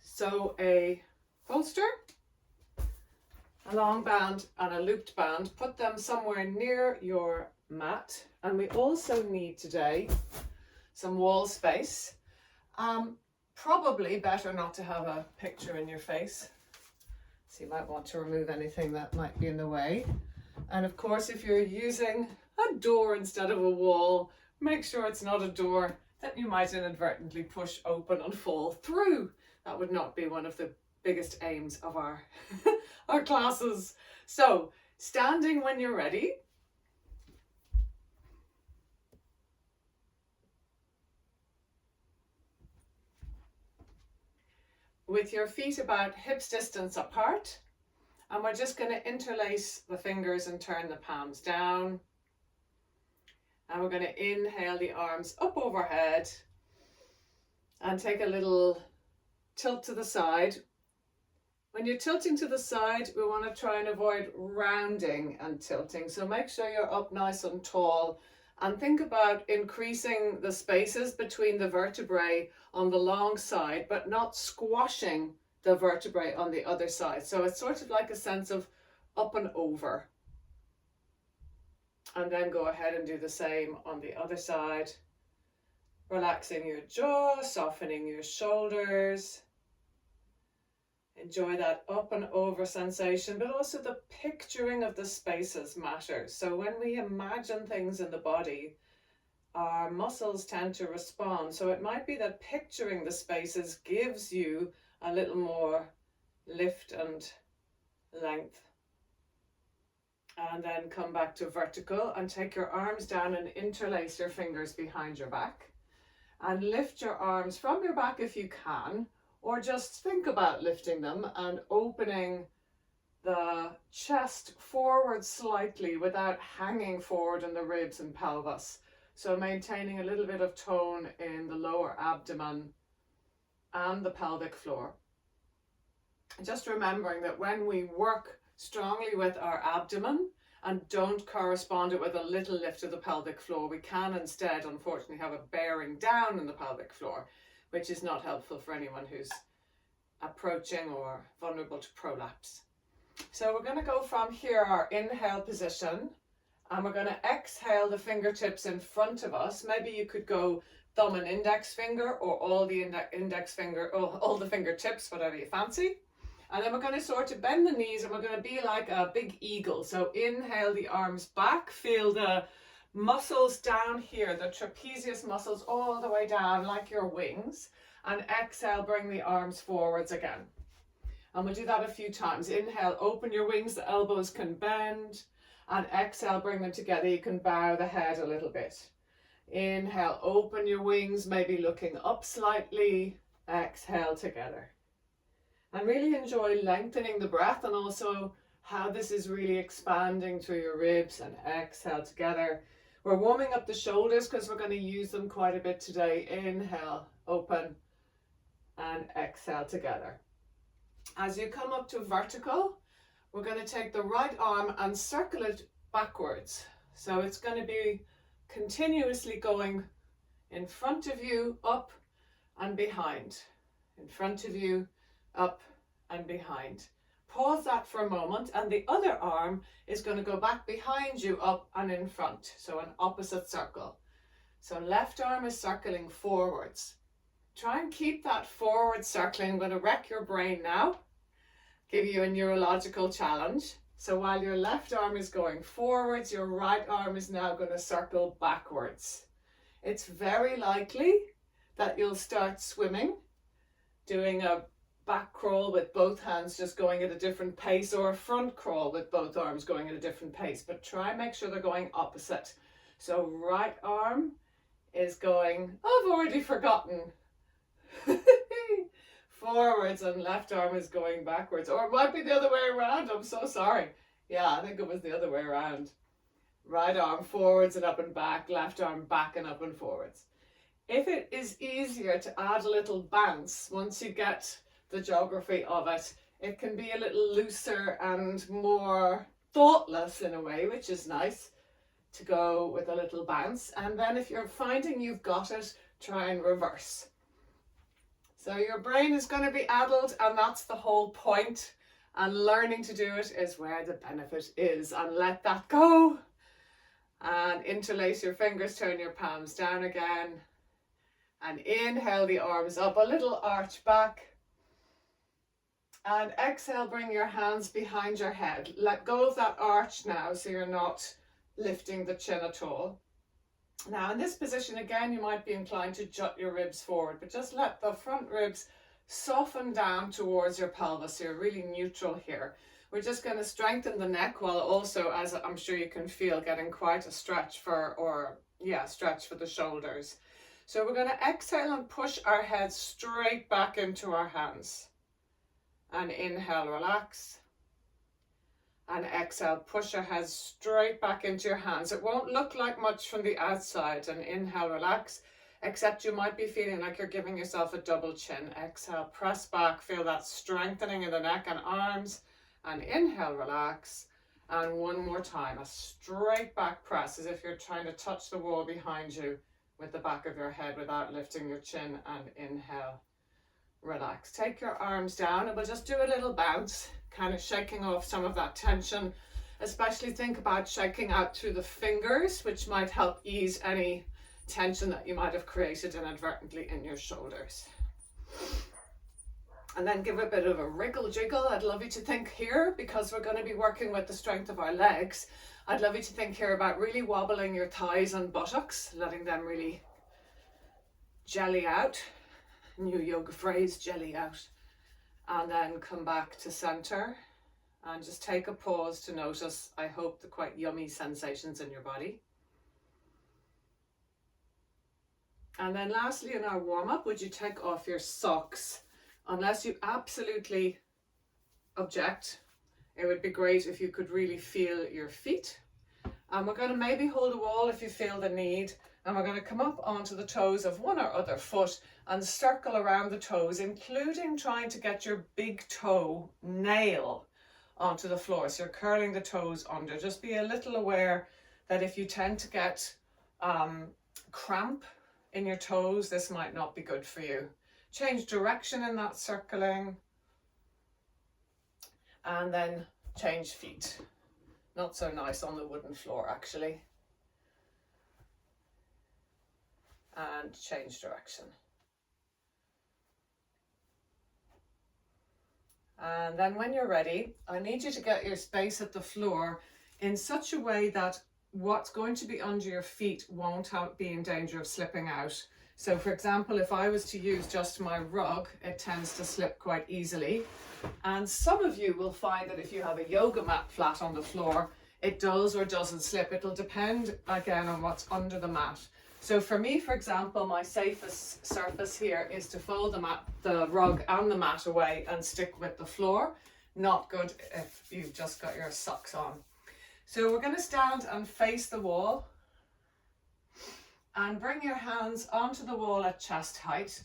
So a bolster, a long band and a looped band, put them somewhere near your mat. And we also need today some wall space. Probably better not to have a picture in your face. So you might want to remove anything that might be in the way. And of course, if you're using a door instead of a wall, make sure it's not a door that you might inadvertently push open and fall through. That would not be one of the biggest aims of our, our classes. So, standing when you're ready. With your feet about hips distance apart. And we're just going to interlace the fingers and turn the palms down. And we're going to inhale the arms up overhead and take a little tilt to the side. When you're tilting to the side, we want to try and avoid rounding and tilting. So make sure you're up nice and tall and think about increasing the spaces between the vertebrae on the long side, but not squashing the vertebrae on the other side. So it's sort of like a sense of up and over. And then go ahead and do the same on the other side. Relaxing your jaw, softening your shoulders. Enjoy that up and over sensation, but also the picturing of the spaces matters. So when we imagine things in the body, our muscles tend to respond. So it might be that picturing the spaces gives you a little more lift and length. And then come back to vertical and take your arms down and interlace your fingers behind your back. And lift your arms from your back if you can, or just think about lifting them and opening the chest forward slightly without hanging forward in the ribs and pelvis. So maintaining a little bit of tone in the lower abdomen and the pelvic floor. Just remembering that when we work strongly with our abdomen and don't correspond it with a little lift of the pelvic floor, we can instead unfortunately have a bearing down in the pelvic floor, which is not helpful for anyone who's approaching or vulnerable to prolapse. So we're going to go from here, our inhale position, and we're going to exhale the fingertips in front of us. Maybe you could go thumb and index finger, or all the index finger, or all the fingertips, whatever you fancy. And then we're going to sort of bend the knees and we're going to be like a big eagle. So inhale the arms back, feel the muscles down here, the trapezius muscles all the way down like your wings. And exhale, bring the arms forwards again. And we'll do that a few times. Inhale, open your wings, the elbows can bend. And exhale, bring them together. You can bow the head a little bit. Inhale, open your wings, maybe looking up slightly. Exhale together. And really enjoy lengthening the breath and also how this is really expanding through your ribs. And exhale together. We're warming up the shoulders because we're going to use them quite a bit today. Inhale, open, and exhale together. As you come up to vertical, we're going to take the right arm and circle it backwards. So it's going to be continuously going in front of you, up and behind. In front of you, up and behind. Pause that for a moment, and the other arm is going to go back behind you, up and in front. So an opposite circle. So left arm is circling forwards. Try and keep that forward circling. I'm going to wreck your brain now. Give you a neurological challenge. So while your left arm is going forwards, your right arm is now going to circle backwards. It's very likely that you'll start swimming, doing a back crawl with both hands just going at a different pace, or a front crawl with both arms going at a different pace, but try and make sure they're going opposite. So right arm is going, I've already forgotten, forwards, and left arm is going backwards. Or it might be the other way around, I'm so sorry. Yeah, I think it was the other way around. Right arm forwards and up and back, left arm back and up and forwards. If it is easier to add a little bounce once you get the geography of it, it can be a little looser and more thoughtless in a way, which is nice to go with a little bounce. And then if you're finding you've got it, try and reverse. So your brain is going to be addled, and that's the whole point. And learning to do it is where the benefit is. And let that go. And interlace your fingers, turn your palms down again. And inhale the arms up, a little arch back. And exhale, bring your hands behind your head. Let go of that arch now so you're not lifting the chin at all. Now in this position again, you might be inclined to jut your ribs forward, but just let the front ribs soften down towards your pelvis. So you're really neutral here. We're just going to strengthen the neck while also, as I'm sure you can feel, getting quite a stretch for the shoulders. So we're going to exhale and push our head straight back into our hands. And inhale, relax. And exhale, push your head straight back into your hands. It won't look like much from the outside. And inhale, relax. Except you might be feeling like you're giving yourself a double chin. Exhale, press back. Feel that strengthening in the neck and arms. And inhale, relax. And one more time, a straight back press as if you're trying to touch the wall behind you with the back of your head without lifting your chin. And inhale, relax. Take your arms down and we'll just do a little bounce, kind of shaking off some of that tension. Especially think about shaking out through the fingers, which might help ease any tension that you might have created inadvertently in your shoulders. And then give a bit of a wriggle jiggle. I'd love you to think here, because we're going to be working with the strength of our legs, I'd love you to think here about really wobbling your thighs and buttocks, letting them really jelly out. New yoga phrase, jelly out. And then come back to center and just take a pause to notice, I hope, the quite yummy sensations in your body. And then lastly, in our warm-up, would you take off your socks? Unless you absolutely object, it would be great if you could really feel your feet. And we're going to maybe hold a wall if you feel the need. And we're going to come up onto the toes of one or other foot and circle around the toes, including trying to get your big toe nail onto the floor. So you're curling the toes under. Just be a little aware that if you tend to get cramp in your toes, this might not be good for you. Change direction in that circling. And then change feet. Not so nice on the wooden floor, actually. And change direction. And then when you're ready, I need you to get your space at the floor in such a way that what's going to be under your feet won't be in danger of slipping out. So for example, if I was to use just my rug, it tends to slip quite easily. And some of you will find that if you have a yoga mat flat on the floor, it does or doesn't slip. It'll depend again on what's under the mat. So for me, for example, my safest surface here is to fold the rug and the mat away and stick with the floor. Not good if you've just got your socks on. So we're going to stand and face the wall. And bring your hands onto the wall at chest height.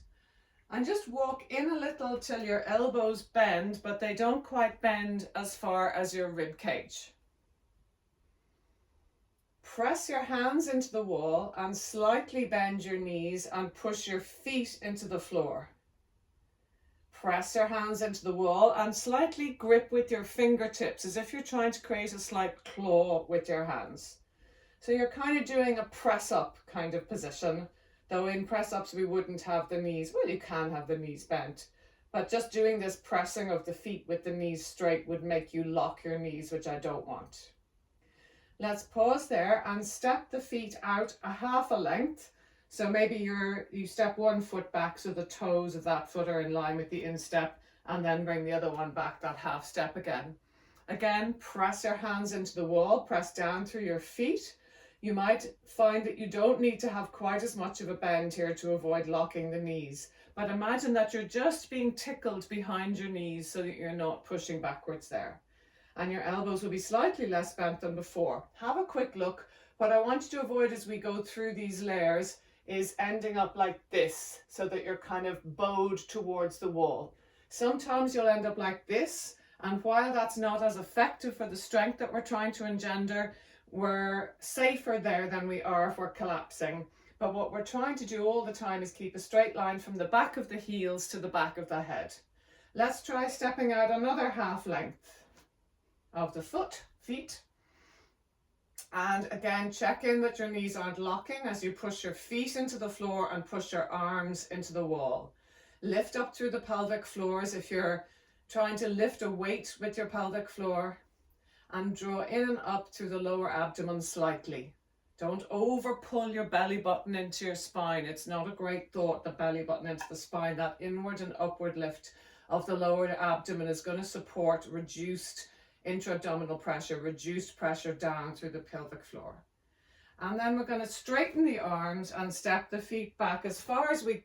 And just walk in a little till your elbows bend, but they don't quite bend as far as your rib cage. Press your hands into the wall and slightly bend your knees and push your feet into the floor. Press your hands into the wall and slightly grip with your fingertips as if you're trying to create a slight claw with your hands. So you're kind of doing a press up kind of position, though in press ups we wouldn't have the knees, well, you can have the knees bent, but just doing this pressing of the feet with the knees straight would make you lock your knees, which I don't want. Let's pause there and step the feet out a half a length. So maybe you step one foot back so the toes of that foot are in line with the instep, and then bring the other one back that half step again. Again, press your hands into the wall, press down through your feet. You might find that you don't need to have quite as much of a bend here to avoid locking the knees. But imagine that you're just being tickled behind your knees so that you're not pushing backwards there. And your elbows will be slightly less bent than before. Have a quick look. What I want you to avoid as we go through these layers is ending up like this, so that you're kind of bowed towards the wall. Sometimes you'll end up like this, and while that's not as effective for the strength that we're trying to engender, we're safer there than we are if we're collapsing. But what we're trying to do all the time is keep a straight line from the back of the heels to the back of the head. Let's try stepping out another half length of the feet. And again, check in that your knees aren't locking as you push your feet into the floor and push your arms into the wall. Lift up through the pelvic floors if you're trying to lift a weight with your pelvic floor, and draw in and up through the lower abdomen slightly. Don't over pull your belly button into your spine. It's not a great thought, the belly button into the spine. That inward and upward lift of the lower abdomen is going to support reduced intra-abdominal pressure, reduced pressure down through the pelvic floor. And then we're going to straighten the arms and step the feet back as far as we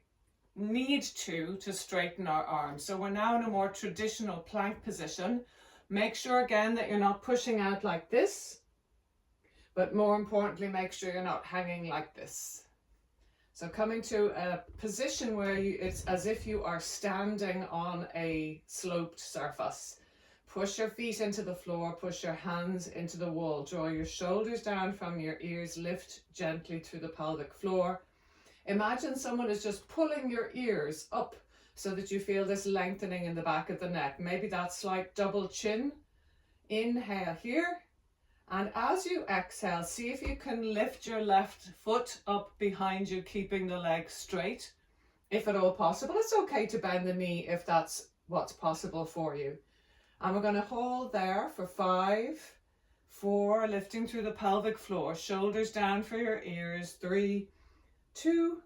need to straighten our arms. So we're now in a more traditional plank position. Make sure again that you're not pushing out like this, but more importantly, make sure you're not hanging like this. So coming to a position where it's as if you are standing on a sloped surface. Push your feet into the floor, push your hands into the wall, draw your shoulders down from your ears, lift gently through the pelvic floor. Imagine someone is just pulling your ears up so that you feel this lengthening in the back of the neck. Maybe that slight double chin. Inhale here. And as you exhale, see if you can lift your left foot up behind you, keeping the leg straight. If at all possible, it's okay to bend the knee if that's what's possible for you. And we're going to hold there for 5, 4, lifting through the pelvic floor, shoulders down for your ears, 3, 2,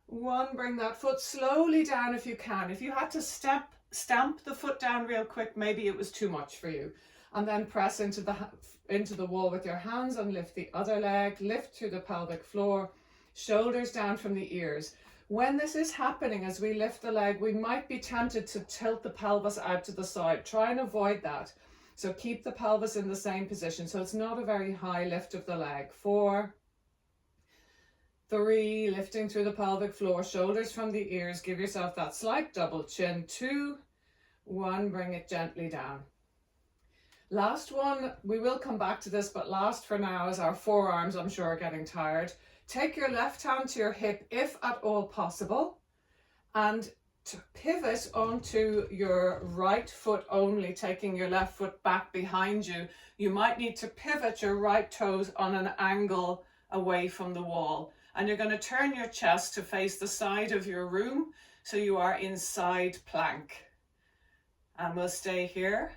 1, bring that foot slowly down if you can. If you had to stamp the foot down real quick, maybe it was too much for you. And then press into the wall with your hands and lift the other leg, lift through the pelvic floor, shoulders down from the ears. When this is happening, as we lift the leg, we might be tempted to tilt the pelvis out to the side. Try and avoid that. So keep the pelvis in the same position. So it's not a very high lift of the leg. 4, 3, lifting through the pelvic floor, shoulders from the ears. Give yourself that slight double chin. 2, 1, bring it gently down. Last one, we will come back to this, but last for now is our forearms, I'm sure, are getting tired. Take your left hand to your hip, if at all possible, and to pivot onto your right foot only, taking your left foot back behind you. You might need to pivot your right toes on an angle away from the wall. And you're going to turn your chest to face the side of your room, so you are in side plank. And we'll stay here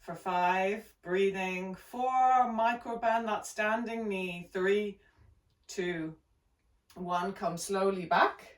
for 5, breathing, 4, micro bend that standing knee, 3, 2, 1, come slowly back.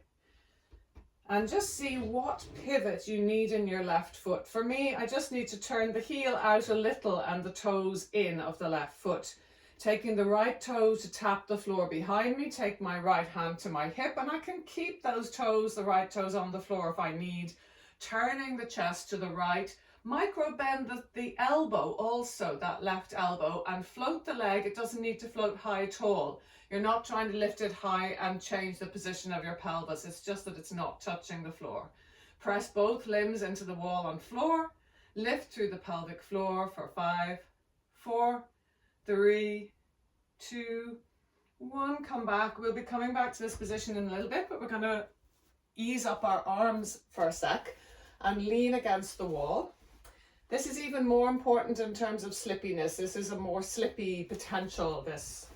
And just see what pivot you need in your left foot. For me, I just need to turn the heel out a little and the toes in of the left foot. Taking the right toe to tap the floor behind me, take my right hand to my hip, and I can keep those toes, the right toes, on the floor if I need. Turning the chest to the right, micro bend the elbow also, that left elbow, and float the leg. It doesn't need to float high at all. You're not trying to lift it high and change the position of your pelvis. It's just that it's not touching the floor. Press both limbs into the wall and floor. Lift through the pelvic floor for 5, 4, 3, 2, 1. Come back. We'll be coming back to this position in a little bit, but we're going to ease up our arms for a sec and lean against the wall. This is even more important in terms of slippiness. This is a more slippy potential, this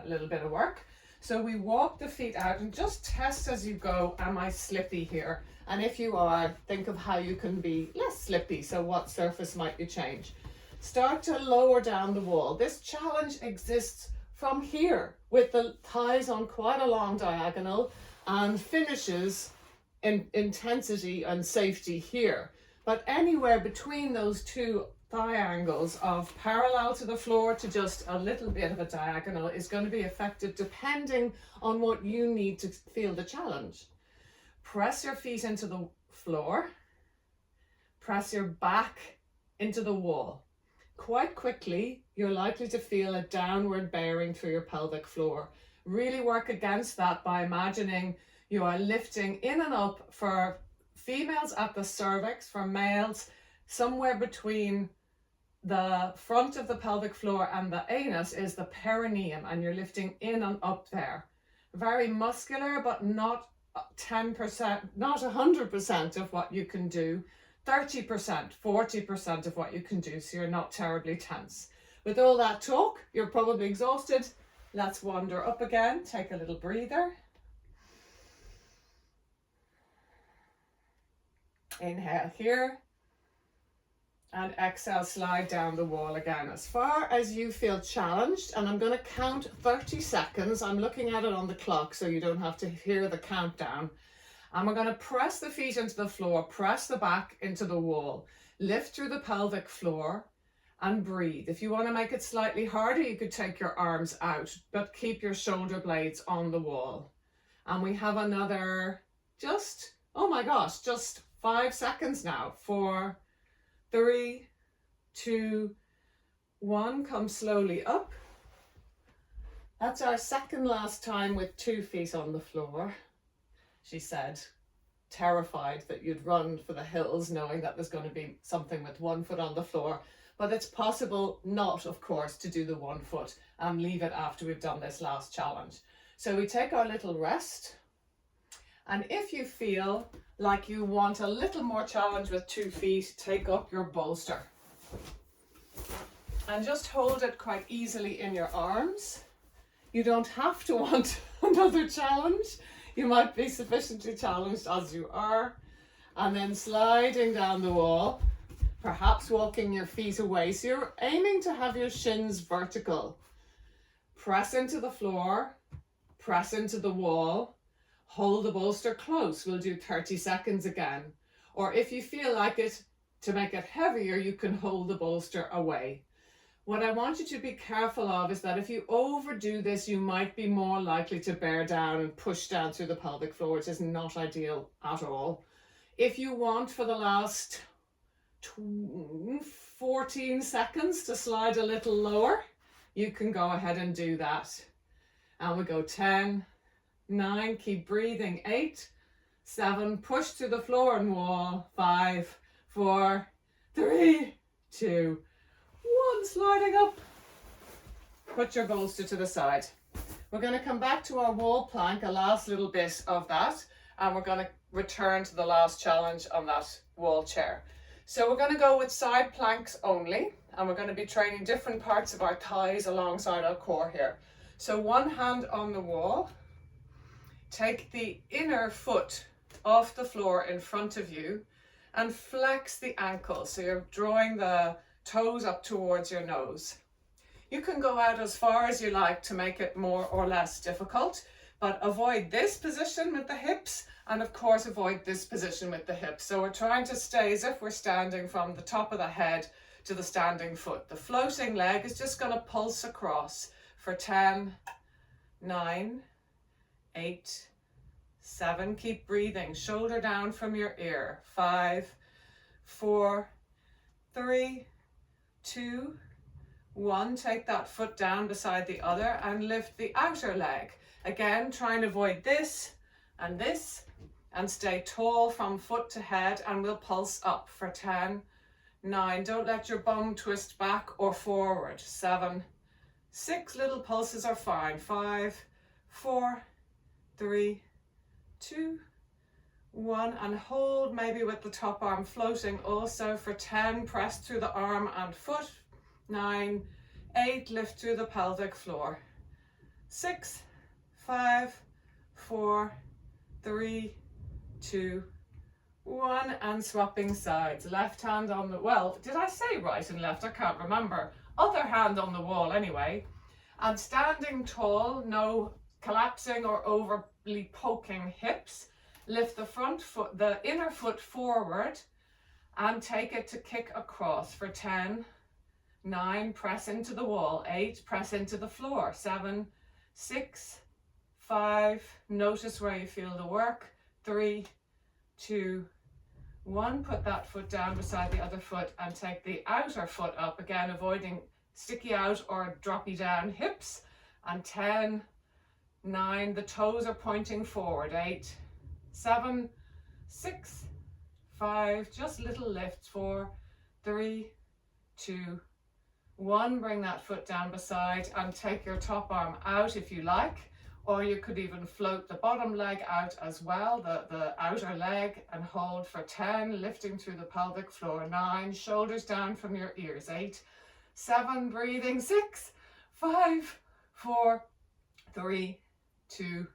little bit of work. So we walk the feet out and just test as you go, am I slippy here? And if you are, think of how you can be less slippy. So what surface might you change? Start to lower down the wall. This challenge exists from here with the thighs on quite a long diagonal and finishes in intensity and safety here. But anywhere between those two thigh angles of parallel to the floor to just a little bit of a diagonal is going to be effective depending on what you need to feel the challenge. Press your feet into the floor. Press your back into the wall. Quite quickly, you're likely to feel a downward bearing through your pelvic floor. Really work against that by imagining you are lifting in and up. For females at the cervix, for males somewhere between the front of the pelvic floor and the anus is the perineum, and you're lifting in and up there. very muscular, but not 10%, not 100% of what you can do, 30%, 40% of what you can do, so you're not terribly tense. With all that talk, you're probably exhausted. Let's wander up again. Take a little breather. Inhale here. And exhale, slide down the wall again as far as you feel challenged. And I'm going to count 30 seconds. I'm looking at it on the clock so you don't have to hear the countdown. And we're going to press the feet into the floor, press the back into the wall, lift through the pelvic floor and breathe. If you want to make it slightly harder, you could take your arms out, but keep your shoulder blades on the wall. And we have another just 5 seconds now. 4, 3, 2, 1. Come slowly up. That's our second last time with 2 feet on the floor. She said, terrified that you'd run for the hills knowing that there's going to be something with 1 foot on the floor. But it's possible not, of course, to do the 1 foot and leave it after we've done this last challenge. So we take our little rest. And if you feel like you want a little more challenge with 2 feet, take up your bolster. And just hold it quite easily in your arms. You don't have to want another challenge. You might be sufficiently challenged as you are. And then sliding down the wall, perhaps walking your feet away. So you're aiming to have your shins vertical. Press into the floor, press into the wall. Hold the bolster close. We'll do 30 seconds again. Or if you feel like it, to make it heavier, you can hold the bolster away. What I want you to be careful of is that if you overdo this, you might be more likely to bear down and push down through the pelvic floor, which is not ideal at all. If you want for the last 14 seconds to slide a little lower, you can go ahead and do that. And we go 10, 9, keep breathing, 8, 7, push through the floor and wall, 5, 4, 3, 2, 1, sliding up. Put your bolster to the side. We're going to come back to our wall plank, a last little bit of that, and we're going to return to the last challenge on that wall chair. So we're going to go with side planks only, and we're going to be training different parts of our thighs alongside our core here. So one hand on the wall. Take the inner foot off the floor in front of you and flex the ankle. So you're drawing the toes up towards your nose. You can go out as far as you like to make it more or less difficult, but avoid this position with the hips and of course avoid this position with the hips. So we're trying to stay as if we're standing from the top of the head to the standing foot. The floating leg is just going to pulse across for 10, 9, 8, 7, keep breathing, shoulder down from your ear, 5, 4, 3, 2, 1, take that foot down beside the other and lift the outer leg. Again, try and avoid this and stay tall from foot to head, and we'll pulse up for 10, 9, don't let your bum twist back or forward, 7, 6, little pulses are fine, 5, 4, 3, 2, 1, and hold maybe with the top arm floating also for 10, press through the arm and foot, 9, 8, lift through the pelvic floor, 6, 5, 4, 3, 2, 1, and swapping sides. Left hand on the, well, did I say right and left? I can't remember. Other hand on the wall anyway. And standing tall, no collapsing or overly poking hips. Lift the front foot, the inner foot forward and take it to kick across for 10, 9, press into the wall, 8, press into the floor, 7, 6, 5, notice where you feel the work, 3, 2, 1, put that foot down beside the other foot and take the outer foot up, again avoiding sticky out or droppy down hips, and 10, 9, the toes are pointing forward, 8, 7, 6, 5, just little lifts, 4, 3, 2, 1, bring that foot down beside and take your top arm out if you like, or you could even float the bottom leg out as well, the outer leg, and hold for 10, lifting through the pelvic floor. 9, shoulders down from your ears. 8, 7, breathing. 6, 5, 4, 3, 2,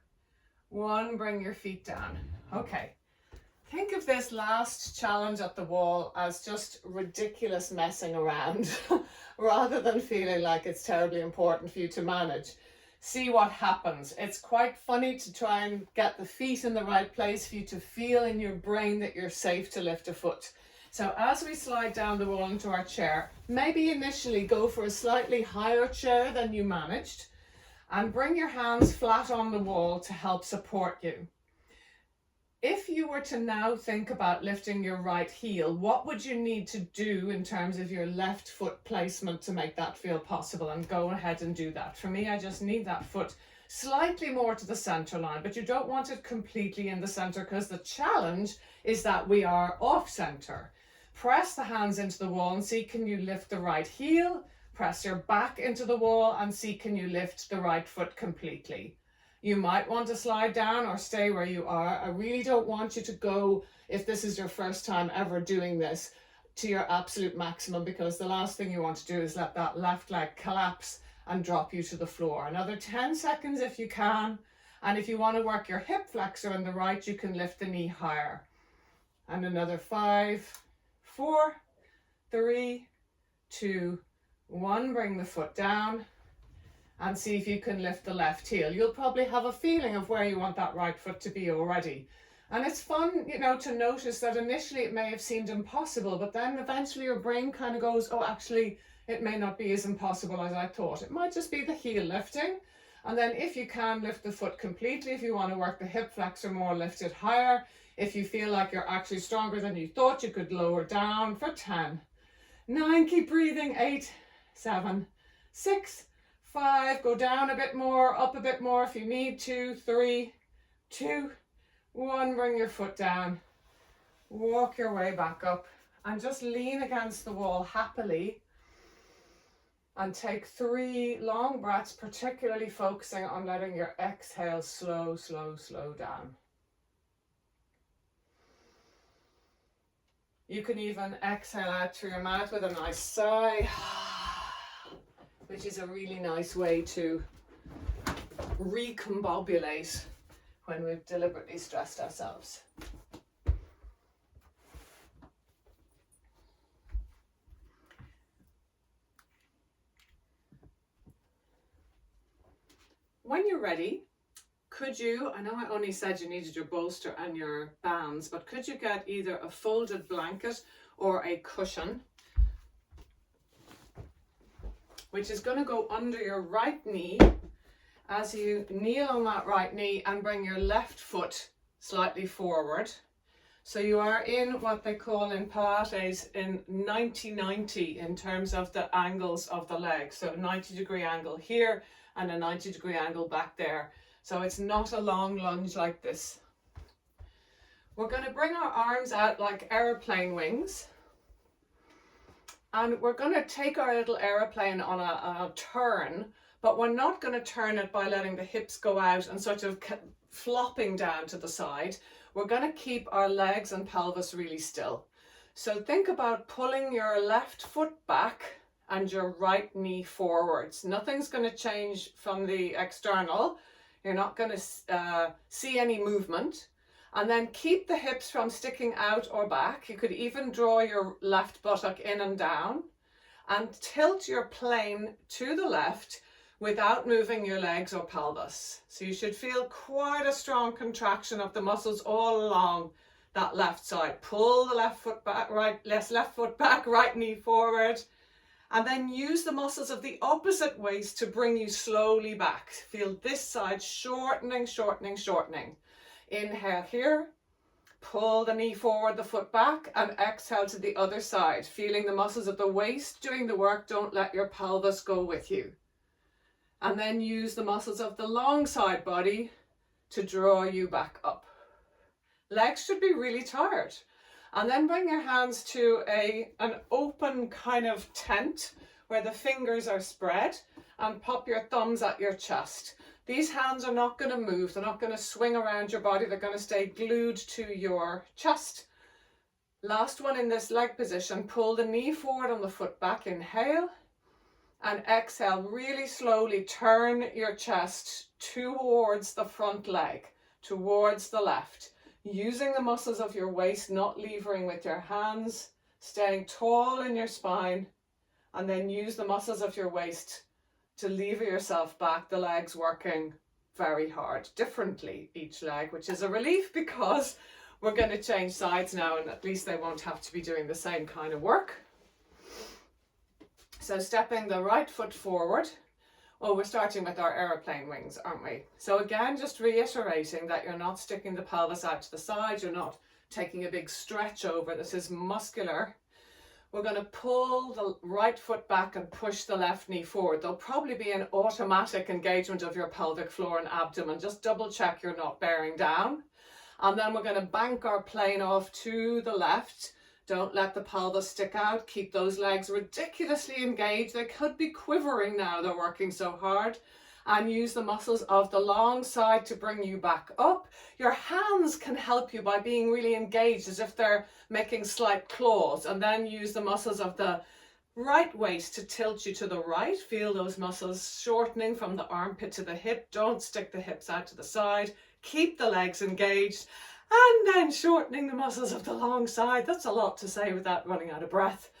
1. Bring your feet down. Okay. Think of this last challenge at the wall as just ridiculous messing around rather than feeling like it's terribly important for you to manage. See what happens. It's quite funny to try and get the feet in the right place for you to feel in your brain that you're safe to lift a foot. So as we slide down the wall into our chair, maybe initially go for a slightly higher chair than you managed and bring your hands flat on the wall to help support you. If you were to now think about lifting your right heel, what would you need to do in terms of your left foot placement to make that feel possible? And go ahead and do that. For me, I just need that foot slightly more to the center line, but you don't want it completely in the center because the challenge is that we are off center. Press the hands into the wall and see, can you lift the right heel? Press your back into the wall and see, can you lift the right foot completely? You might want to slide down or stay where you are. I really don't want you to go, if this is your first time ever doing this, to your absolute maximum, because the last thing you want to do is let that left leg collapse and drop you to the floor. Another 10 seconds if you can. And if you want to work your hip flexor on the right, you can lift the knee higher. And another 5, 4, 3, 2, 1. Bring the foot down. And see if you can lift the left heel. You'll probably have a feeling of where you want that right foot to be already. And it's fun, you know, to notice that initially it may have seemed impossible, but then eventually your brain kind of goes, oh, actually, it may not be as impossible as I thought. It might just be the heel lifting. And then if you can, lift the foot completely. If you want to work the hip flexor more, lift it higher. If you feel like you're actually stronger than you thought, you could lower down for 10. 9, keep breathing. 8, 7, 6, 5, go down a bit more, up a bit more if you need to. 3, 2, 1, bring your foot down. Walk your way back up and just lean against the wall happily and take 3 long breaths, particularly focusing on letting your exhale slow down. You can even exhale out through your mouth with a nice sigh, which is a really nice way to recombobulate when we've deliberately stressed ourselves. When you're ready, could you, I know I only said you needed your bolster and your bands, but could you get either a folded blanket or a cushion, which is going to go under your right knee as you kneel on that right knee and bring your left foot slightly forward. So you are in what they call in Pilates in 90-90 in terms of the angles of the leg. So 90-degree angle here and a 90-degree angle back there. So it's not a long lunge like this. We're going to bring our arms out like airplane wings. And we're going to take our little aeroplane on a turn, but we're not going to turn it by letting the hips go out and sort of flopping down to the side. We're going to keep our legs and pelvis really still. So think about pulling your left foot back and your right knee forwards. Nothing's going to change from the external. You're not going to see any movement. And then keep the hips from sticking out or back. You could even draw your left buttock in and down and tilt your plane to the left without moving your legs or pelvis. So you should feel quite a strong contraction of the muscles all along that left side. Pull the left foot back, left foot back, right knee forward, and then use the muscles of the opposite waist to bring you slowly back. Feel this side shortening, shortening, shortening. Inhale here, pull the knee forward, the foot back, and exhale to the other side. Feeling the muscles of the waist doing the work. Don't let your pelvis go with you. And then use the muscles of the long side body to draw you back up. Legs should be really tired. And then bring your hands to an open kind of tent where the fingers are spread, and pop your thumbs at your chest. These hands are not going to move. They're not going to swing around your body. They're going to stay glued to your chest. Last one in this leg position, pull the knee forward on the foot back, inhale, and exhale, really slowly turn your chest towards the front leg, towards the left, using the muscles of your waist, not levering with your hands, staying tall in your spine, and then use the muscles of your waist to lever yourself back, the legs working very hard, differently each leg, which is a relief because we're going to change sides now and at least they won't have to be doing the same kind of work. So stepping the right foot forward. Oh, we're starting with our aeroplane wings, aren't we? So again, just reiterating that you're not sticking the pelvis out to the side, you're not taking a big stretch over. This is muscular. We're going to pull the right foot back and push the left knee forward. There'll probably be an automatic engagement of your pelvic floor and abdomen. Just double check you're not bearing down. And then we're going to bank our plane off to the left. Don't let the pelvis stick out. Keep those legs ridiculously engaged. They could be quivering now, they're working so hard. And use the muscles of the long side to bring you back up. Your hands can help you by being really engaged as if they're making slight claws. And then use the muscles of the right waist to tilt you to the right. Feel those muscles shortening from the armpit to the hip. Don't stick the hips out to the side. Keep the legs engaged. And then shortening the muscles of the long side. That's a lot to say without running out of breath.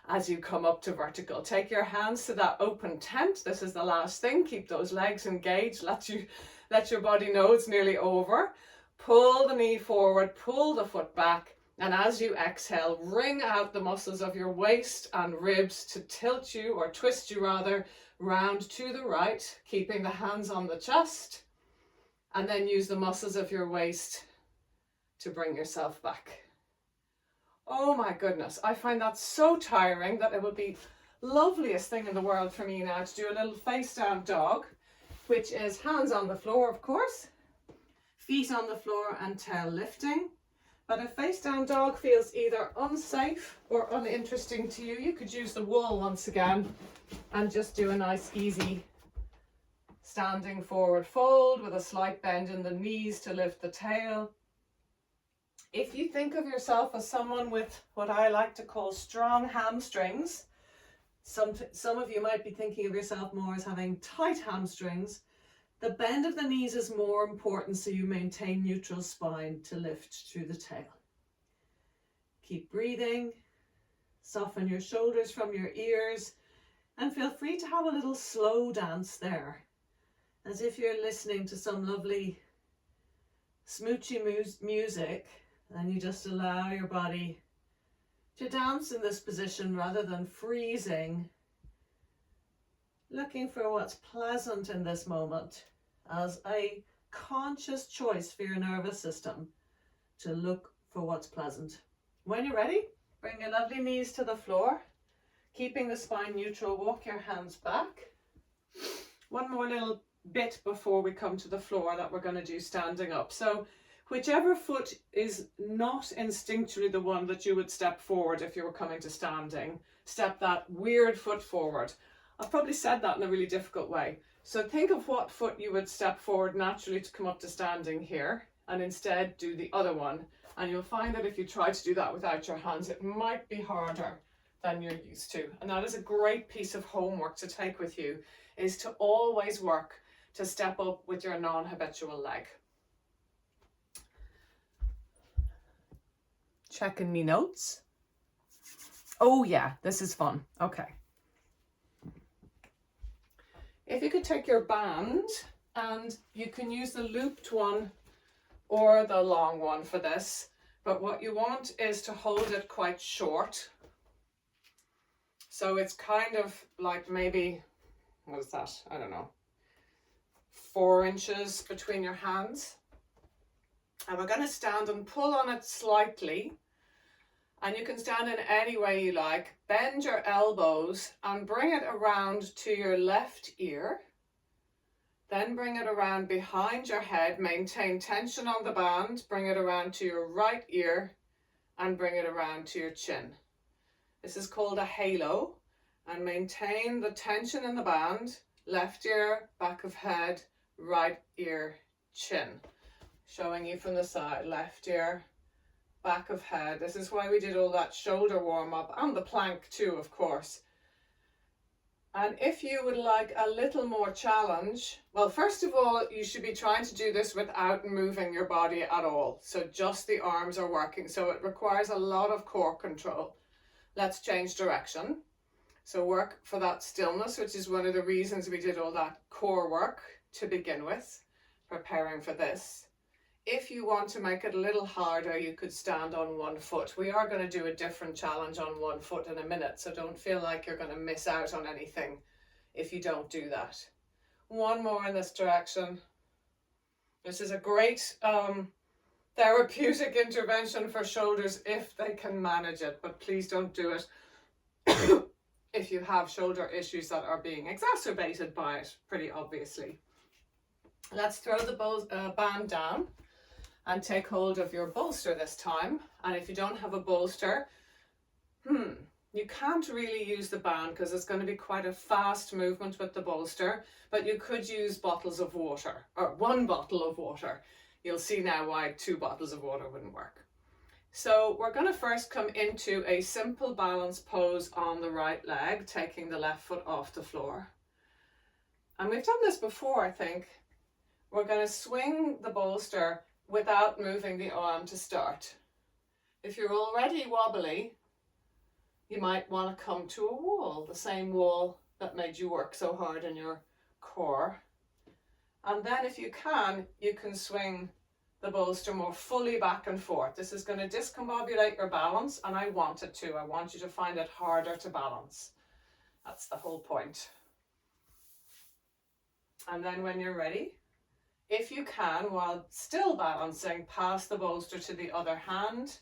As you come up to vertical, take your hands to that open tent. This is the last thing. Keep those legs engaged. Let your body know it's nearly over. Pull the knee forward, pull the foot back. And as you exhale, wring out the muscles of your waist and ribs to tilt you, or twist you rather, round to the right, keeping the hands on the chest. And then use the muscles of your waist to bring yourself back. Oh my goodness, I find that so tiring that it would be loveliest thing in the world for me now to do a little face down dog, which is hands on the floor, of course, feet on the floor and tail lifting. But if face down dog feels either unsafe or uninteresting to you, you could use the wall once again and just do a nice easy standing forward fold with a slight bend in the knees to lift the tail. If you think of yourself as someone with what I like to call strong hamstrings, some of you might be thinking of yourself more as having tight hamstrings, the bend of the knees is more important so you maintain neutral spine to lift through the tail. Keep breathing, soften your shoulders from your ears, and feel free to have a little slow dance there, as if you're listening to some lovely smoochy music. And you just allow your body to dance in this position rather than freezing, looking for what's pleasant in this moment as a conscious choice for your nervous system to look for what's pleasant. When you're ready, bring your lovely knees to the floor, keeping the spine neutral, walk your hands back. One more little bit before we come to the floor that we're going to do standing up. So whichever foot is not instinctually the one that you would step forward if you were coming to standing, step that weird foot forward. I've probably said that in a really difficult way. So think of what foot you would step forward naturally to come up to standing here, and instead do the other one. And you'll find that if you try to do that without your hands, it might be harder than you're used to. And that is a great piece of homework to take with you, is to always work to step up with your non-habitual leg. Checking me notes. Oh yeah, this is fun. Okay. If you could take your band, and you can use the looped one or the long one for this, but what you want is to hold it quite short. So it's kind of like maybe, what is that? I don't know, 4 inches between your hands. And we're going to stand and pull on it slightly. And you can stand in any way you like. Bend your elbows and bring it around to your left ear. Then bring it around behind your head. Maintain tension on the band. Bring it around to your right ear and bring it around to your chin. This is called a halo. And maintain the tension in the band. Left ear, back of head, right ear, chin. Showing you from the side, left ear, back of head. This is why we did all that shoulder warm up and the plank too, of course. And if you would like a little more challenge, well, first of all, you should be trying to do this without moving your body at all. So just the arms are working. So it requires a lot of core control. Let's change direction. So work for that stillness, which is one of the reasons we did all that core work to begin with, preparing for this. If you want to make it a little harder, you could stand on one foot. We are going to do a different challenge on one foot in a minute, so don't feel like you're going to miss out on anything if you don't do that. One more in this direction. This is a great therapeutic intervention for shoulders if they can manage it, but please don't do it if you have shoulder issues that are being exacerbated by it, pretty obviously. Let's throw the band down and take hold of your bolster this time. And if you don't have a bolster, you can't really use the band because it's going to be quite a fast movement with the bolster, but you could use bottles of water, or one bottle of water. You'll see now why 2 bottles of water wouldn't work. So we're going to first come into a simple balance pose on the right leg, taking the left foot off the floor. And we've done this before, I think. We're going to swing the bolster without moving the arm to start. If you're already wobbly, you might want to come to a wall, the same wall that made you work so hard in your core. And then if you can swing the bolster more fully back and forth. This is going to discombobulate your balance, and I want it to. I want you to find it harder to balance. That's the whole point. And then when you're ready, if you can, while still balancing, pass the bolster to the other hand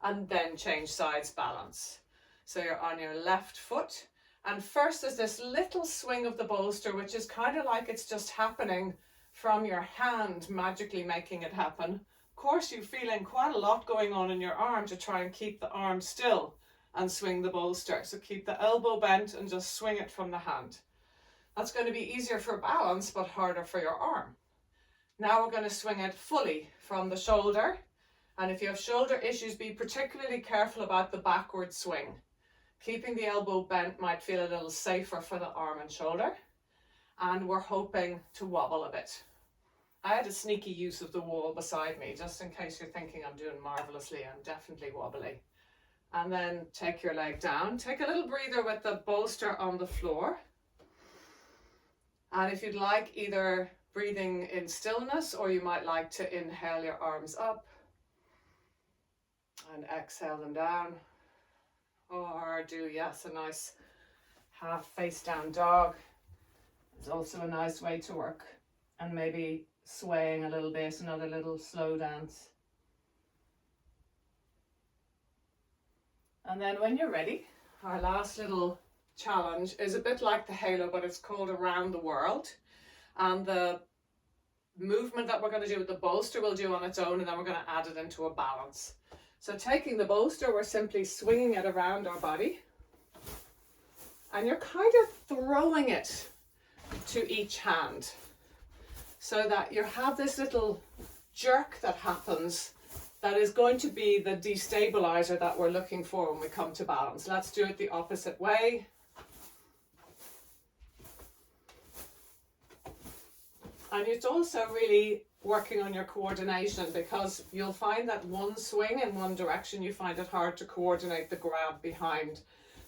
and then change sides balance. So you're on your left foot, and first there's this little swing of the bolster, which is kind of like it's just happening from your hand, magically making it happen. Of course, you're feeling quite a lot going on in your arm to try and keep the arm still and swing the bolster. So keep the elbow bent and just swing it from the hand. That's going to be easier for balance, but harder for your arm. Now we're going to swing it fully from the shoulder. And if you have shoulder issues, be particularly careful about the backward swing. Keeping the elbow bent might feel a little safer for the arm and shoulder. And we're hoping to wobble a bit. I had a sneaky use of the wall beside me, just in case you're thinking I'm doing marvelously. I'm definitely wobbly. And then take your leg down. Take a little breather with the bolster on the floor. And if you'd like, either breathing in stillness, or you might like to inhale your arms up and exhale them down. Or do, yes, a nice half face down dog. It's also a nice way to work. And maybe swaying a little bit, another little slow dance. And then when you're ready, our last little challenge is a bit like the halo, but it's called Around the World. And the movement that we're going to do with the bolster we'll do on its own, and then we're going to add it into a balance. So taking the bolster, we're simply swinging it around our body. And you're kind of throwing it to each hand, so that you have this little jerk that happens that is going to be the destabilizer that we're looking for when we come to balance. Let's do it the opposite way. And it's also really working on your coordination, because you'll find that one swing in one direction, you find it hard to coordinate the grab behind.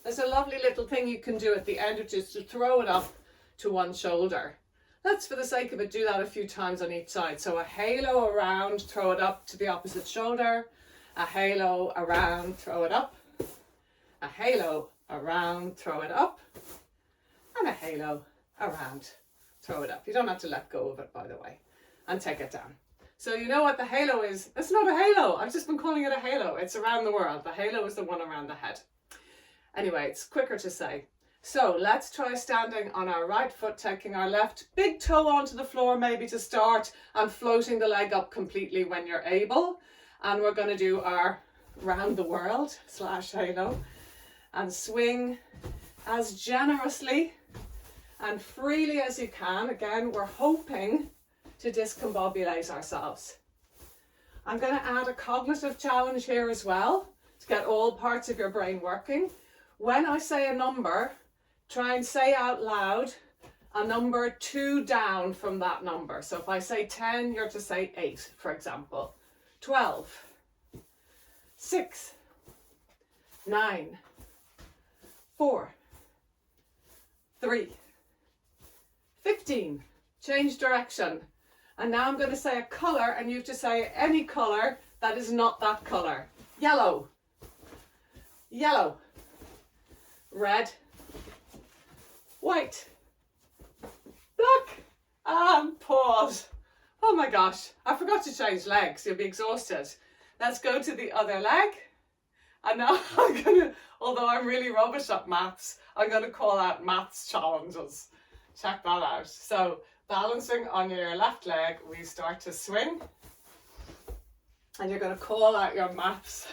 There's a lovely little thing you can do at the end, which is to throw it up to one shoulder. Let's, for the sake of it, do that a few times on each side. So a halo around, throw it up to the opposite shoulder. A halo around, throw it up. A halo around, throw it up. And a halo around, throw it up. You don't have to let go of it, by the way, and take it down. So you know what the halo is? It's not a halo. I've just been calling it a halo. It's around the world. The halo is the one around the head. Anyway, it's quicker to say. So let's try standing on our right foot, taking our left big toe onto the floor maybe to start, and floating the leg up completely when you're able. And we're going to do our round the world / halo and swing as generously and freely as you can. Again, we're hoping to discombobulate ourselves. I'm going to add a cognitive challenge here as well to get all parts of your brain working. When I say a number, try and say out loud a number 2 down from that number. So if I say 10, you're to say 8, for example. 12, 6, 9, 4, 3, 15. Change direction. And now I'm going to say a colour, and you have to say any colour that is not that colour. Yellow, yellow, red, white, black, and pause. Oh my gosh, I forgot to change legs. You'll be exhausted. Let's go to the other leg. And now I'm going to, although I'm really rubbish at maths, I'm going to call out maths challenges. Check that out. So balancing on your left leg, we start to swing. And you're going to call out your maths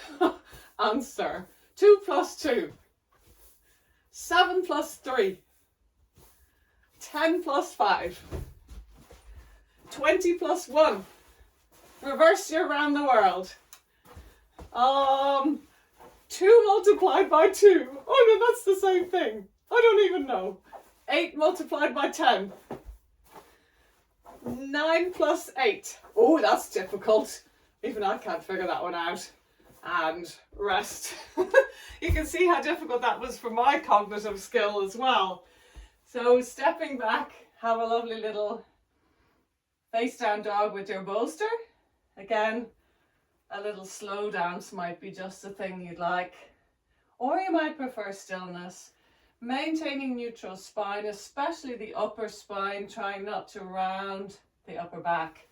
answer. 2 plus 2. 7 plus 3. 10 plus 5. 20 plus 1. Reverse you around the world. 2 multiplied by 2. Oh no, that's the same thing. I don't even know. 8 multiplied by 10. 9 plus 8. Oh, that's difficult. Even I can't figure that one out. And rest. You can see how difficult that was for my cognitive skill as well. So stepping back, have a lovely little face down dog with your bolster. Again, a little slow dance might be just the thing you'd like. Or you might prefer stillness. Maintaining neutral spine, especially the upper spine, trying not to round the upper back.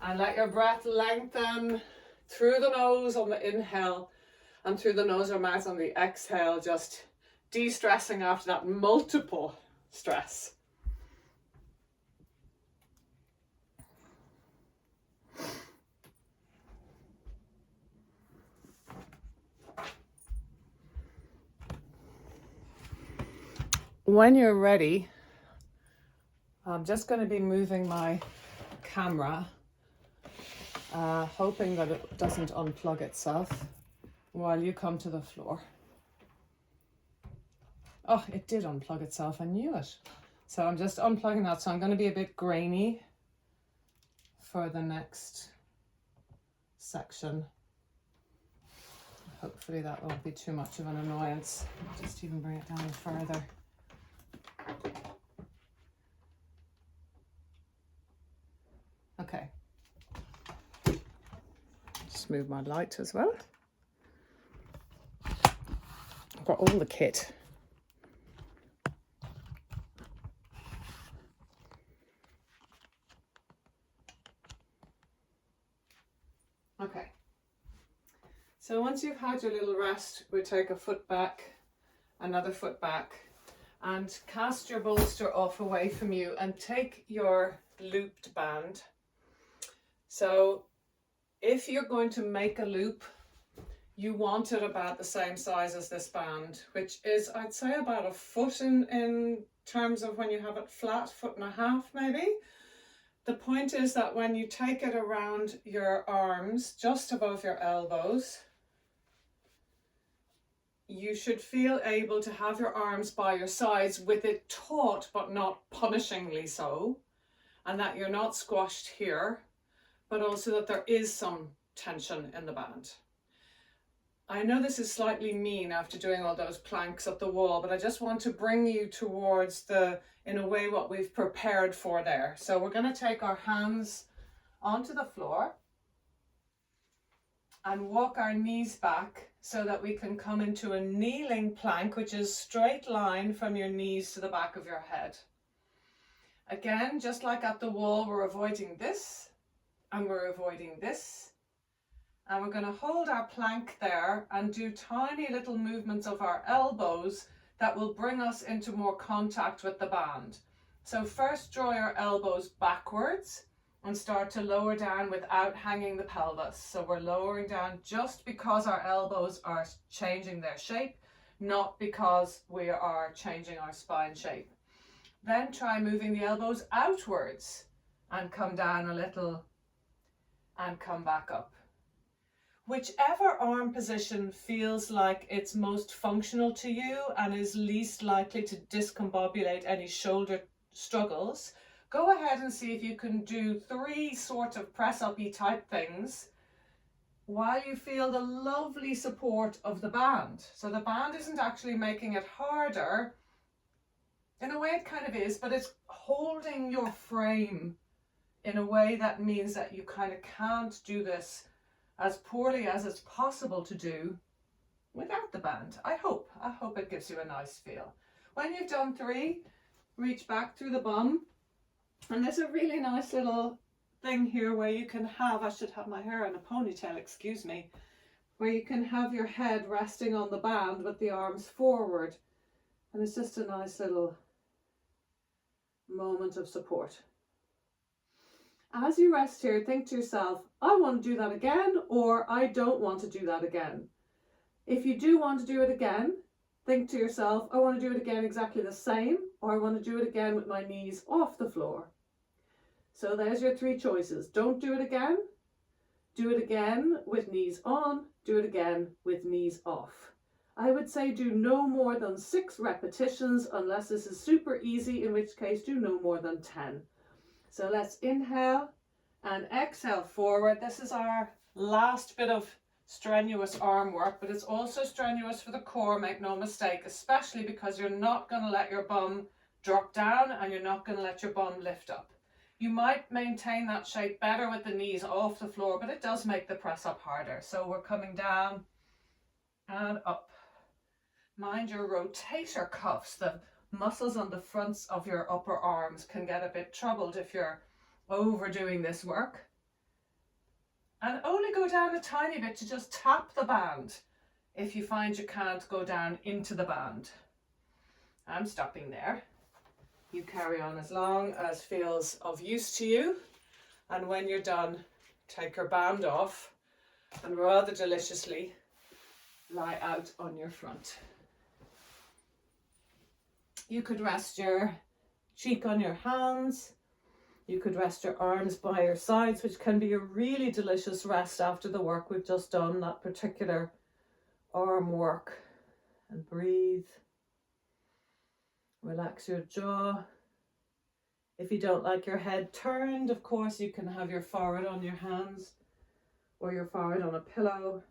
And let your breath lengthen through the nose on the inhale and through the nose or mouth on the exhale, just de-stressing after that multiple stress. When you're ready, I'm just going to be moving my camera, hoping that it doesn't unplug itself while you come to the floor. Oh, it did unplug itself, I knew it. So I'm just unplugging that, so I'm going to be a bit grainy for the next section. Hopefully that won't be too much of an annoyance. I'll just even bring it down further. Okay. Just move my light as well. I've got all the kit. Okay. So once you've had your little rest, we take a foot back, another foot back, and cast your bolster off away from you and take your looped band. So if you're going to make a loop, you want it about the same size as this band, which is, I'd say, about a foot in terms of when you have it flat, 1.5 feet maybe. The point is that when you take it around your arms, just above your elbows, you should feel able to have your arms by your sides with it taut but not punishingly so, and that you're not squashed here, but also that there is some tension in the band. I know this is slightly mean after doing all those planks up the wall, but I just want to bring you towards in a way, what we've prepared for there. So we're going to take our hands onto the floor and walk our knees back so that we can come into a kneeling plank, which is straight line from your knees to the back of your head. Again, just like at the wall, we're avoiding this and we're avoiding this. And we're going to hold our plank there and do tiny little movements of our elbows that will bring us into more contact with the band. So first draw your elbows backwards and start to lower down without hanging the pelvis. So we're lowering down just because our elbows are changing their shape, not because we are changing our spine shape. Then try moving the elbows outwards and come down a little and come back up. Whichever arm position feels like it's most functional to you and is least likely to discombobulate any shoulder struggles, go ahead and see if you can do 3 sort of press-up-y type things while you feel the lovely support of the band. So the band isn't actually making it harder. In a way it kind of is, but it's holding your frame in a way that means that you kind of can't do this as poorly as it's possible to do without the band. I hope it gives you a nice feel. When you've done 3, reach back through the bum, and there's a really nice little thing here where you can have, I should have my hair in a ponytail, excuse me, where you can have your head resting on the band with the arms forward, and it's just a nice little moment of support. As you rest here, think to yourself, I want to do that again, or I don't want to do that again. If you do want to do it again, think to yourself, I want to do it again exactly the same, or I want to do it again with my knees off the floor. So there's your 3 choices. Don't do it again with knees on, do it again with knees off. I would say do no more than 6 repetitions unless this is super easy, in which case do no more than 10. So let's inhale and exhale forward. This is our last bit of strenuous arm work, but it's also strenuous for the core, make no mistake, especially because you're not going to let your bum drop down and you're not going to let your bum lift up. You might maintain that shape better with the knees off the floor, but it does make the press up harder. So we're coming down and up. Mind your rotator cuffs. The muscles on the fronts of your upper arms can get a bit troubled if you're overdoing this work. And only go down a tiny bit to just tap the band if you find you can't go down into the band. I'm stopping there. You carry on as long as feels of use to you. And when you're done, take your band off and rather deliciously lie out on your front. You could rest your cheek on your hands. You could rest your arms by your sides, which can be a really delicious rest after the work we've just done, that particular arm work. And breathe. Relax your jaw. If you don't like your head turned, of course, you can have your forehead on your hands or your forehead on a pillow.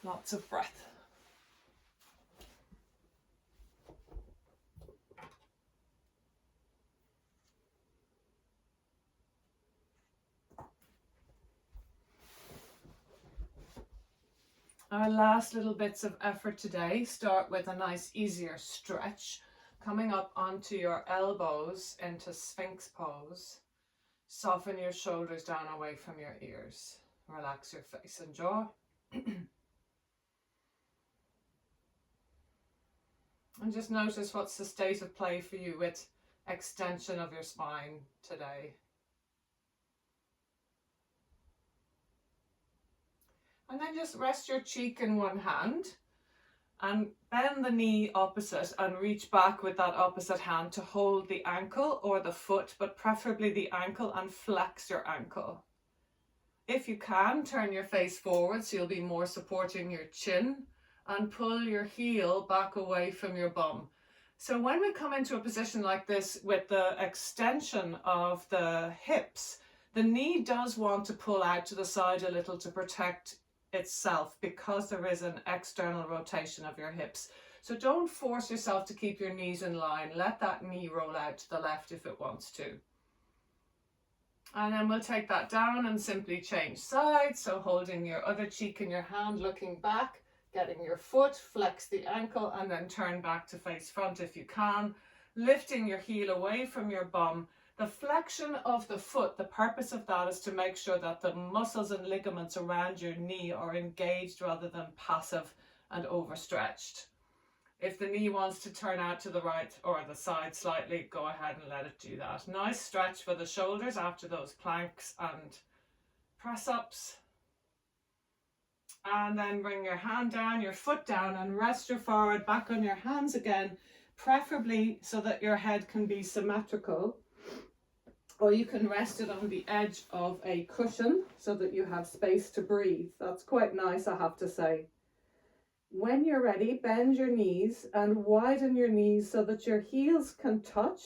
Lots of breath. Our last little bits of effort today start with a nice easier stretch, coming up onto your elbows into Sphinx pose. Soften your shoulders down away from your ears. Relax your face and jaw. And just notice what's the state of play for you with extension of your spine today. And then just rest your cheek in one hand and bend the knee opposite and reach back with that opposite hand to hold the ankle or the foot, but preferably the ankle, and flex your ankle. If you can, turn your face forward so you'll be more supporting your chin, and pull your heel back away from your bum. So when we come into a position like this with the extension of the hips, the knee does want to pull out to the side a little to protect itself because there is an external rotation of your hips. So don't force yourself to keep your knees in line. Let that knee roll out to the left if it wants to. And then we'll take that down and simply change sides. So holding your other cheek in your hand, looking back, getting your foot, flex the ankle, and then turn back to face front if you can, lifting your heel away from your bum. The flexion of the foot, the purpose of that is to make sure that the muscles and ligaments around your knee are engaged rather than passive and overstretched. If the knee wants to turn out to the right or the side slightly, go ahead and let it do that. Nice stretch for the shoulders after those planks and press ups. And then bring your hand down, your foot down, and rest your forehead back on your hands again, preferably so that your head can be symmetrical. Or you can rest it on the edge of a cushion so that you have space to breathe. That's quite nice, I have to say. When you're ready, bend your knees and widen your knees so that your heels can touch,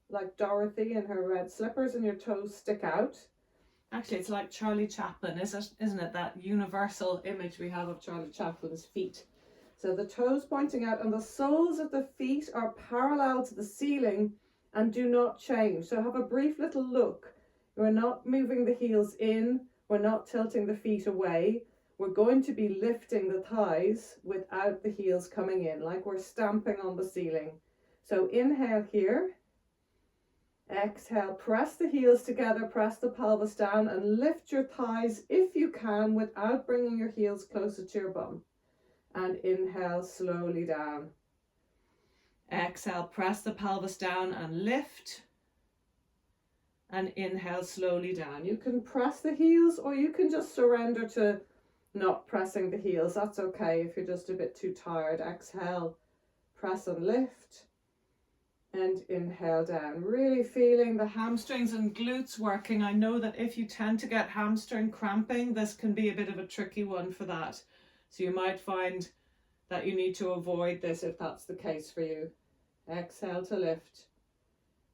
like Dorothy in her red slippers, and your toes stick out. Actually, it's like Charlie Chaplin, isn't it? That universal image we have of Charlie Chaplin's feet. So the toes pointing out and the soles of the feet are parallel to the ceiling and do not change. So have a brief little look. We're not moving the heels in. We're not tilting the feet away. We're going to be lifting the thighs without the heels coming in, like we're stamping on the ceiling. So inhale here. Exhale, press the heels together, press the pelvis down and lift your thighs if you can without bringing your heels closer to your bum. And inhale slowly down. Exhale, press the pelvis down and lift. And inhale slowly down. You can press the heels or you can just surrender to not pressing the heels. That's okay if you're just a bit too tired. Exhale, press and lift. And inhale down, really feeling the hamstrings and glutes working. I know that if you tend to get hamstring cramping, this can be a bit of a tricky one for that. So you might find that you need to avoid this if that's the case for you. Exhale to lift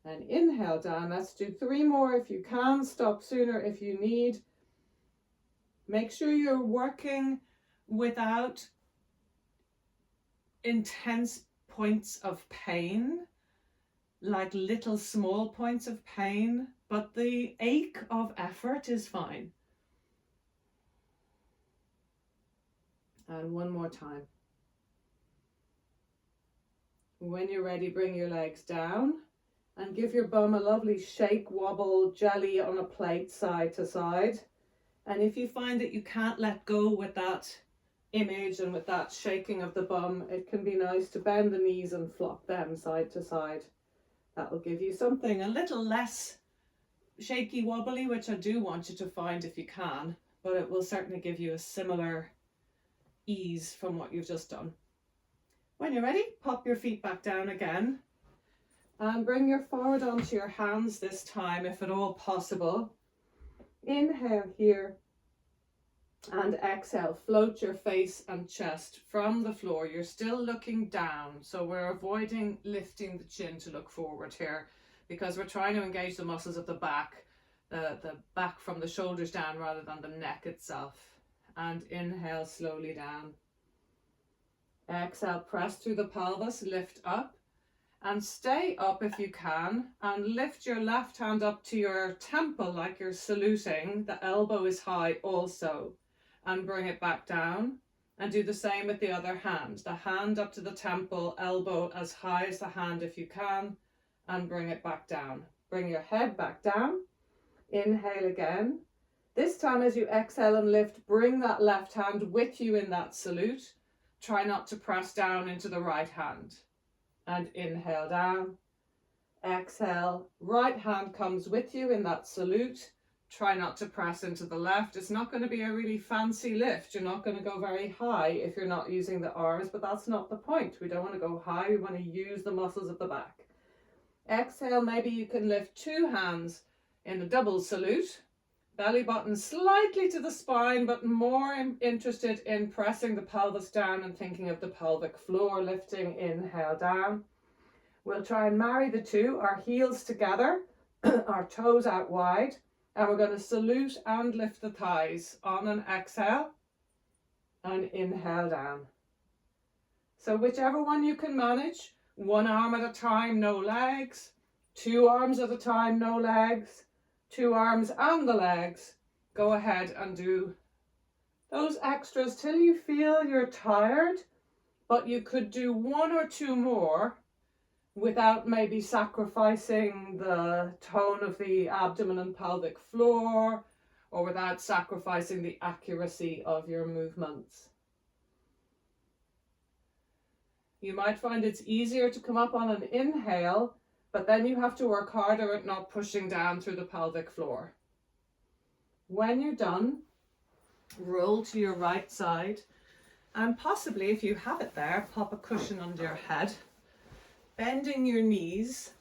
and inhale down. Let's do 3 more if you can. Stop sooner if you need. Make sure you're working without intense points of pain, like little small points of pain, but the ache of effort is fine. And 1 more time. When you're ready, bring your legs down and give your bum a lovely shake, wobble, jelly on a plate side to side. And if you find that you can't let go with that image and with that shaking of the bum, it can be nice to bend the knees and flop them side to side. That will give you something a little less shaky wobbly, which I do want you to find if you can, but it will certainly give you a similar ease from what you've just done. When you're ready, pop your feet back down again and bring your forehead onto your hands this time, if at all possible. Inhale here and exhale, float your face and chest from the floor. You're still looking down, so we're avoiding lifting the chin to look forward here because we're trying to engage the muscles of the back from the shoulders down rather than the neck itself. And inhale slowly down. Exhale, press through the pelvis, lift up and stay up if you can, and lift your left hand up to your temple like you're saluting. The elbow is high also, and bring it back down, and do the same with the other hand. The hand up to the temple, elbow as high as the hand if you can, and bring it back down. Bring your head back down. Inhale again. This time as you exhale and lift, bring that left hand with you in that salute. Try not to press down into the right hand. And inhale down. Exhale, right hand comes with you in that salute. Try not to press into the left. It's not going to be a really fancy lift. You're not going to go very high if you're not using the arms, but that's not the point. We don't want to go high. We want to use the muscles of the back. Exhale, maybe you can lift 2 hands in a double salute. Belly button slightly to the spine, but more interested in pressing the pelvis down and thinking of the pelvic floor, lifting, inhale down. We'll try and marry the two, our heels together, our toes out wide, and we're going to salute and lift the thighs on an exhale and inhale down. So whichever one you can manage, 1 arm at a time, no legs, 2 arms at a time, no legs, 2 arms and the legs. Go ahead and do those extras till you feel you're tired, but you could do 1 or 2 more without maybe sacrificing the tone of the abdomen and pelvic floor, or without sacrificing the accuracy of your movements. You might find it's easier to come up on an inhale, but then you have to work harder at not pushing down through the pelvic floor. When you're done, Roll to your right side, and possibly, if you have it there, pop a cushion under your head, bending your knees.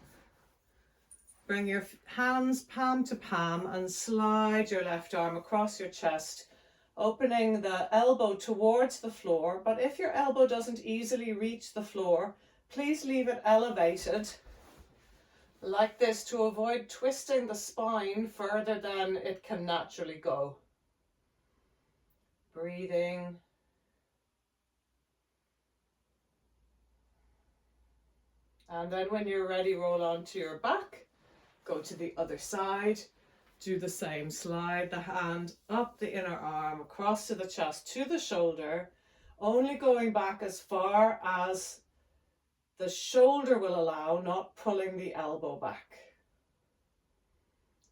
Bring your hands palm to palm and slide your left arm across your chest, opening the elbow towards the floor. But if your elbow doesn't easily reach the floor, please leave it elevated like this to avoid twisting the spine further than it can naturally go. Breathing. And then when you're ready, roll onto your back. Go to the other side. Do the same. Slide the hand up the inner arm, across to the chest, to the shoulder, only going back as far as the shoulder will allow, not pulling the elbow back.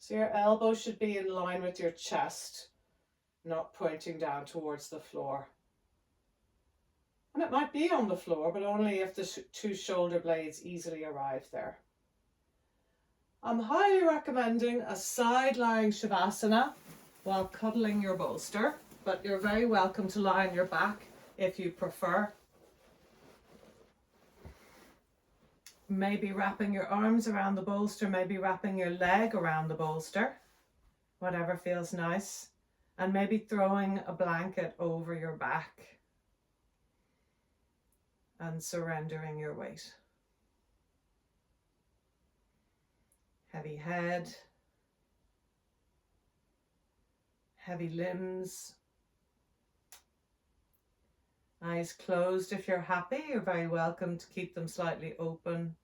So your elbow should be in line with your chest, not pointing down towards the floor. And it might be on the floor, but only if the two shoulder blades easily arrive there. I'm highly recommending a side-lying Shavasana while cuddling your bolster, but you're very welcome to lie on your back if you prefer. Maybe wrapping your arms around the bolster, maybe wrapping your leg around the bolster, whatever feels nice, and maybe throwing a blanket over your back and surrendering your weight. Heavy head, heavy limbs, eyes closed. If you're happy, you're very welcome to keep them slightly open.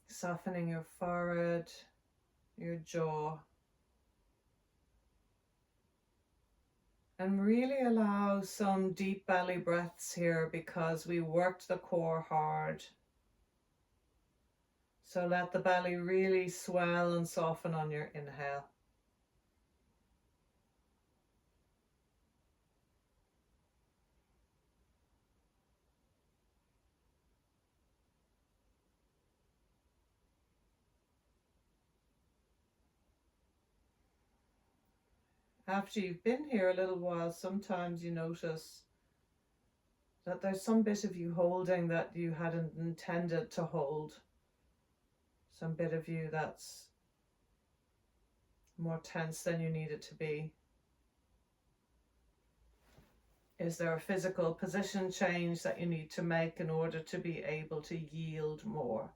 Softening your forehead, your jaw. And really allow some deep belly breaths here because we worked the core hard. So let the belly really swell and soften on your inhale. After you've been here a little while, sometimes you notice that there's some bit of you holding that you hadn't intended to hold. Some bit of you that's more tense than you need it to be. Is there a physical position change that you need to make in order to be able to yield more,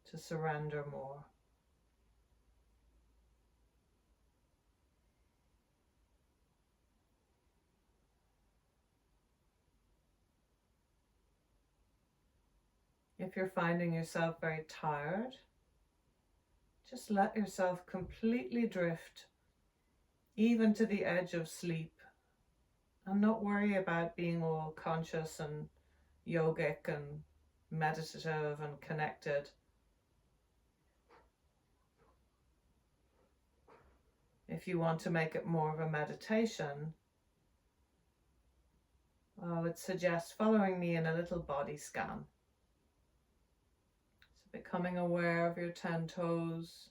to surrender more? If you're finding yourself very tired, just let yourself completely drift, even to the edge of sleep, and not worry about being all conscious and yogic and meditative and connected. If you want to make it more of a meditation, I would suggest following me in a little body scan. Becoming aware of your 10 toes,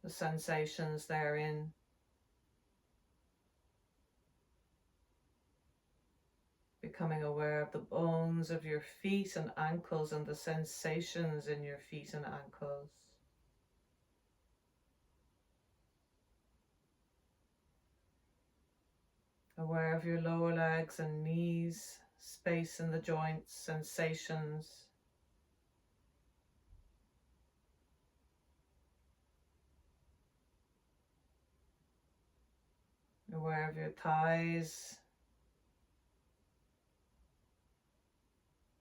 the sensations therein. Becoming aware of the bones of your feet and ankles and the sensations in your feet and ankles. Aware of your lower legs and knees, space in the joints, sensations. Aware of your thighs,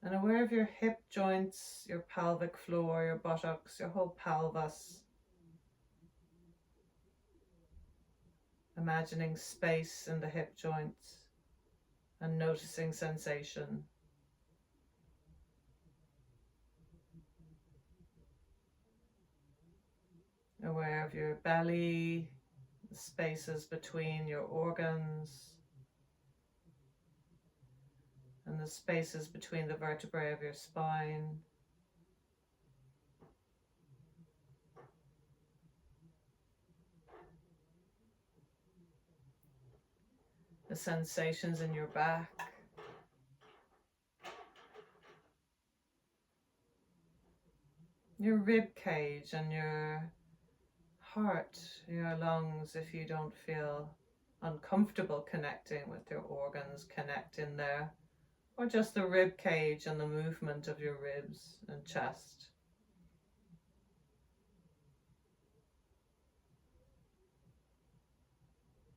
and aware of your hip joints, your pelvic floor, your buttocks, your whole pelvis. Imagining space in the hip joints and noticing sensation. Aware of your belly, the spaces between your organs. the spaces between the vertebrae of your spine. The sensations in your back. Your rib cage and your heart, your lungs, if you don't feel uncomfortable connecting with your organs, connect in there. Or just the rib cage and the movement of your ribs and chest.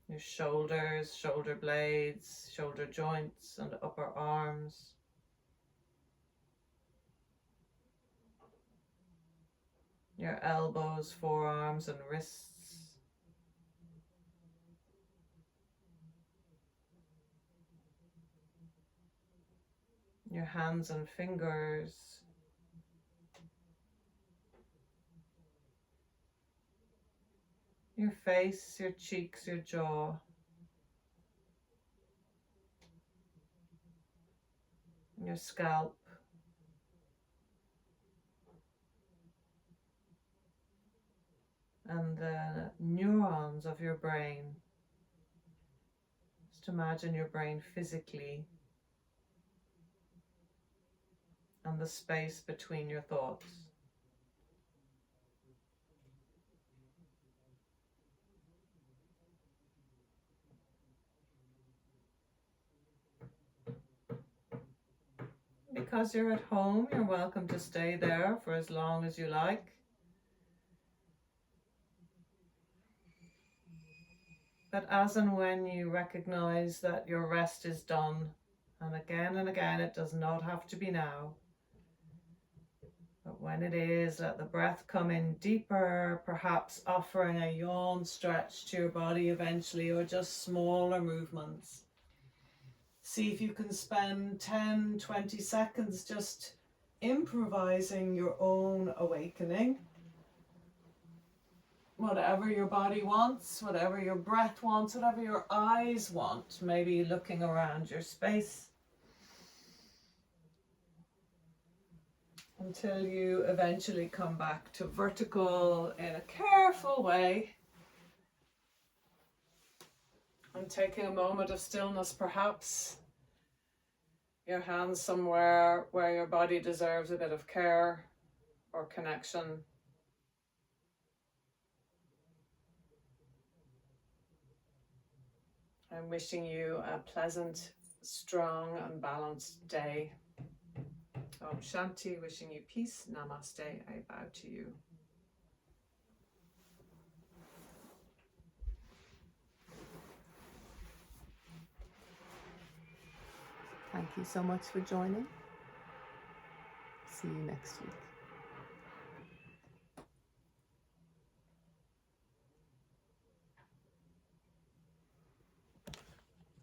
Your shoulders, shoulder blades, shoulder joints and upper arms. Your elbows, forearms and wrists. Your hands and fingers. Your face, your cheeks, your jaw. Your scalp. And the neurons of your brain. Just imagine your brain physically and the space between your thoughts. Because you're at home, you're welcome to stay there for as long as you like. But as and when you recognize that your rest is done, and again, it does not have to be now. But when it is, let the breath come in deeper, perhaps offering a yawn stretch to your body eventually, or just smaller movements. See if you can spend 10, 20 seconds just improvising your own awakening. Whatever your body wants, whatever your breath wants, whatever your eyes want, maybe looking around your space. Until you eventually come back to vertical in a careful way. And taking a moment of stillness, perhaps. Your hands somewhere where your body deserves a bit of care or connection. I'm wishing you a pleasant, strong and balanced day. Om Shanti, wishing you peace. Namaste. I bow to you. Thank you so much for joining. See you next week.